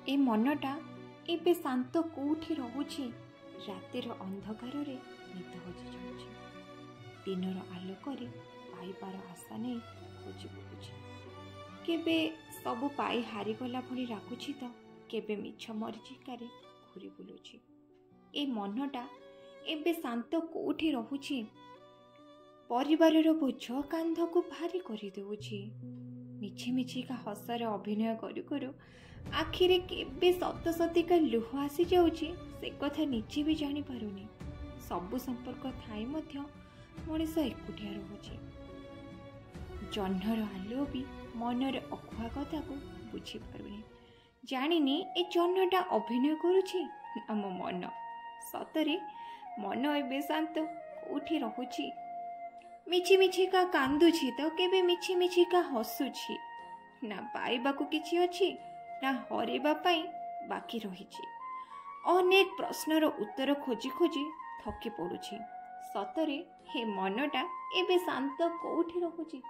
ए मनटा एबे शांत कोठी रहुछि। रातिर अंधकार निद हजि जाउछि। दिनर आलोकरे पाइबार आशा नहीं खोजी बुलुछि। केबे सबु पाई हारिगला भली राखुछि तो केबे मिछ मरीचिकारे घूरी बुलुछि। ए मनटा एबे शांत कोठी रहुछि। परिवारर बोझ कांध को भारी करि देउछि। मिछि मिछिका हसर अभिनय करू करू आखिरे केबे सत सतिका लुह आसी जाउछि से कथा निजे भी जानी पारुनी। सबु संपर्क थाई मध्य मनीष एकुटिया रहुछि। जह्नर आलो भी मनर अखुआ कथा को बुझी पारुनी। जानिनी ए जह्नटा अभिनय करुछि आम मन। सतरे मन एबे शांत कोठी रहुछि। मिछि मिछिका कांदुछि तो केबे मिछि मिछिका हसुछि। ना पाइबाकू किछि अछि ना हरेबा पाई बाकी रहिछि। अनेक प्रश्नर उत्तर खोजी खोजी थकी पड़ुछि। सतरे हे मनटा एबे शांत कोठी रहुछि।